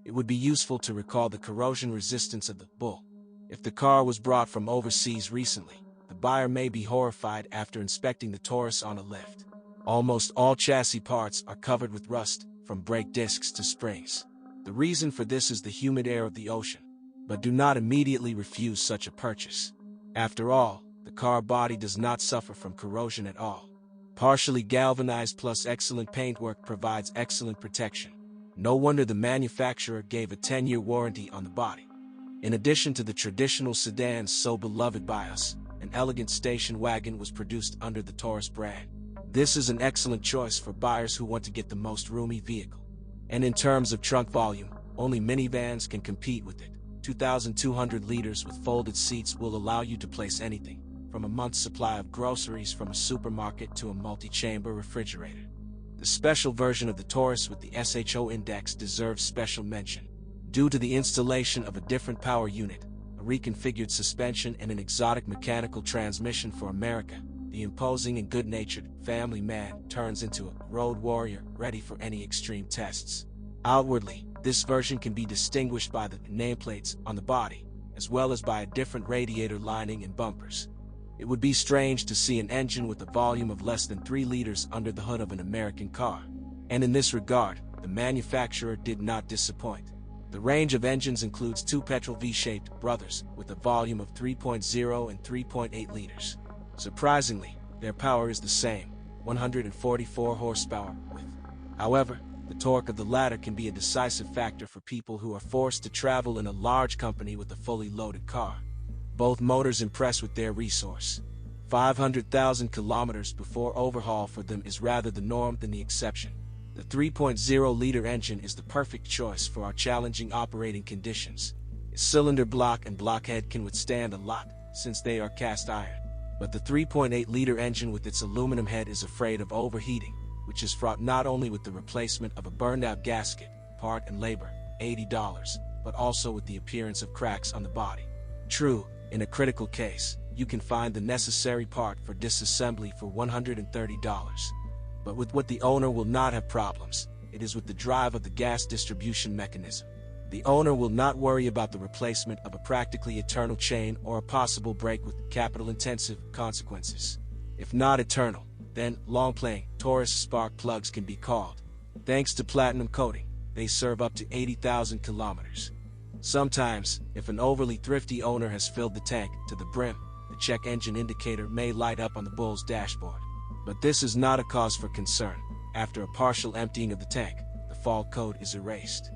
It would be useful to recall the corrosion resistance of the Bull. If the car was brought from overseas recently, the buyer may be horrified after inspecting the Taurus on a lift. Almost all chassis parts are covered with rust, from brake discs to springs. The reason for this is the humid air of the ocean. But do not immediately refuse such a purchase. After all, the car body does not suffer from corrosion at all. Partially galvanized plus excellent paintwork provides excellent protection. No wonder the manufacturer gave a 10-year warranty on the body. In addition to the traditional sedans so beloved by us, an elegant station wagon was produced under the Taurus brand. This is an excellent choice for buyers who want to get the most roomy vehicle. And in terms of trunk volume, only minivans can compete with it. 2,200 liters with folded seats will allow you to place anything, from a month's supply of groceries from a supermarket to a multi-chamber refrigerator. The special version of the Taurus with the SHO index deserves special mention. Due to the installation of a different power unit, a reconfigured suspension and an exotic mechanical transmission for America, the imposing and good-natured family man turns into a road warrior ready for any extreme tests. Outwardly, this version can be distinguished by the nameplates on the body, as well as by a different radiator lining and bumpers. It would be strange to see an engine with a volume of less than 3 liters under the hood of an American car. And in this regard, the manufacturer did not disappoint. The range of engines includes 2 petrol V-shaped brothers with a volume of 3.0 and 3.8 liters. Surprisingly, their power is the same, 144 horsepower with. However, the torque of the latter can be a decisive factor for people who are forced to travel in a large company with a fully loaded car. Both motors impress with their resource. 500,000 kilometers before overhaul for them is rather the norm than the exception. The 3.0-liter engine is the perfect choice for our challenging operating conditions. Its cylinder block and blockhead can withstand a lot, since they are cast iron. But the 3.8-liter engine with its aluminum head is afraid of overheating, which is fraught not only with the replacement of a burned-out gasket, part and labor, $80, but also with the appearance of cracks on the body. True, in a critical case, you can find the necessary part for disassembly for $130. But with what the owner will not have problems, it is with the drive of the gas distribution mechanism. The owner will not worry about the replacement of a practically eternal chain or a possible break with capital-intensive consequences. If not eternal, then long-playing Taurus spark plugs can be called. Thanks to platinum coating, they serve up to 80,000 kilometers. Sometimes, if an overly thrifty owner has filled the tank to the brim, the check engine indicator may light up on the Bull's dashboard. But this is not a cause for concern. After a partial emptying of the tank, the fault code is erased.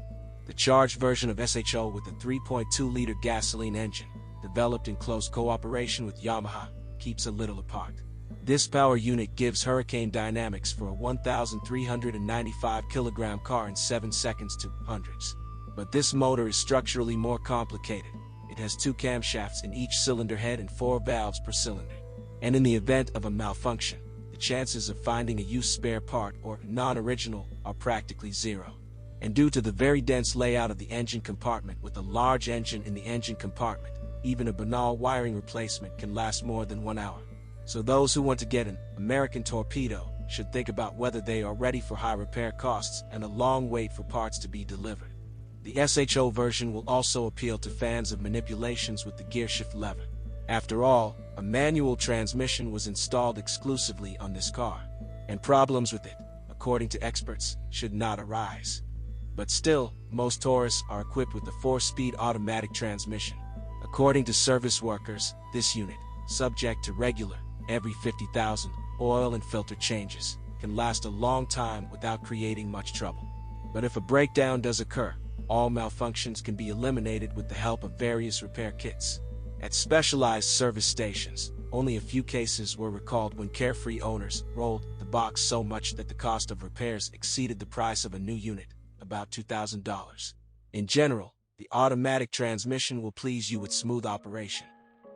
The charged version of SHO with a 3.2-liter gasoline engine, developed in close cooperation with Yamaha, keeps a little apart. This power unit gives hurricane dynamics for a 1,395-kilogram car in 7 seconds to hundreds. But this motor is structurally more complicated. It has 2 camshafts in each cylinder head and 4 valves per cylinder. And in the event of a malfunction, the chances of finding a used spare part or non-original are practically zero. And due to the very dense layout of the engine compartment with a large engine in the engine compartment, even a banal wiring replacement can last more than 1 hour. So those who want to get an American torpedo should think about whether they are ready for high repair costs and a long wait for parts to be delivered. The SHO version will also appeal to fans of manipulations with the gearshift lever. After all, a manual transmission was installed exclusively on this car, and problems with it, according to experts, should not arise. But still, most Taurus are equipped with a 4-speed automatic transmission. According to service workers, this unit, subject to regular, every 50,000, oil and filter changes, can last a long time without creating much trouble. But if a breakdown does occur, all malfunctions can be eliminated with the help of various repair kits. At specialized service stations, only a few cases were recalled when carefree owners rolled the box so much that the cost of repairs exceeded the price of a new unit, about $2,000. In general, the automatic transmission will please you with smooth operation.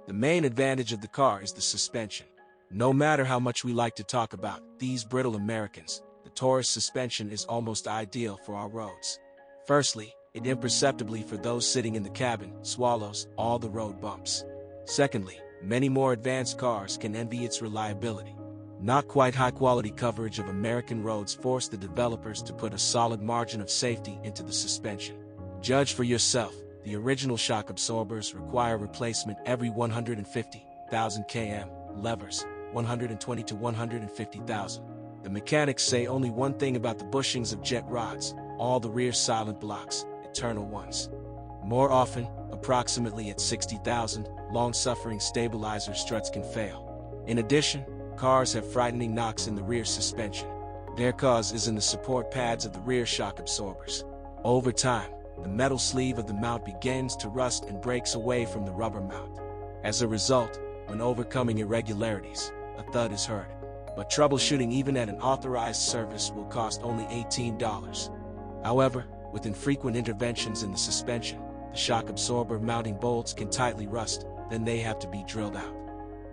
The main advantage of the car is the suspension. No matter how much we like to talk about these brittle Americans, the Taurus suspension is almost ideal for our roads. Firstly, it imperceptibly for those sitting in the cabin swallows all the road bumps. Secondly, many more advanced cars can envy its reliability. Not quite high-quality coverage of American roads forced the developers to put a solid margin of safety into the suspension. Judge for yourself. The original shock absorbers require replacement every 150,000 km, levers, 120 to 150,000. The mechanics say only one thing about the bushings of jet rods: all the rear silent blocks, eternal ones. More often, approximately at 60,000, long-suffering stabilizer struts can fail. In addition, cars have frightening knocks in the rear suspension. Their cause is in the support pads of the rear shock absorbers. Over time, the metal sleeve of the mount begins to rust and breaks away from the rubber mount. As a result, when overcoming irregularities, a thud is heard. But troubleshooting even at an authorized service will cost only $18. However, with infrequent interventions in the suspension, the shock absorber mounting bolts can tightly rust, then they have to be drilled out.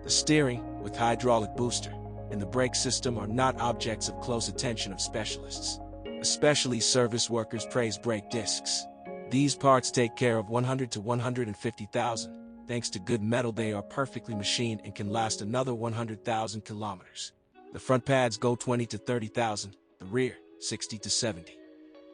The steering, with hydraulic booster, and the brake system are not objects of close attention of specialists. Especially service workers praise brake discs. These parts take care of 100 to 150,000. Thanks to good metal, they are perfectly machined and can last another 100,000 kilometers. The front pads go 20 to 30,000, the rear 60 to 70.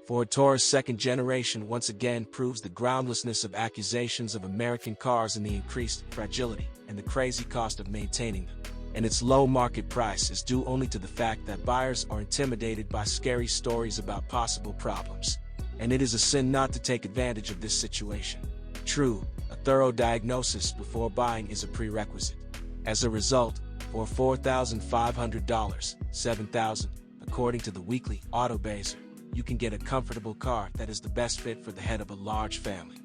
Ford Taurus second generation once again proves the groundlessness of accusations of American cars and the increased fragility and the crazy cost of maintaining them. And its low market price is due only to the fact that buyers are intimidated by scary stories about possible problems. And it is a sin not to take advantage of this situation. True, a thorough diagnosis before buying is a prerequisite. As a result, for $4,500, $7,000, according to the weekly Auto Baser, you can get a comfortable car that is the best fit for the head of a large family.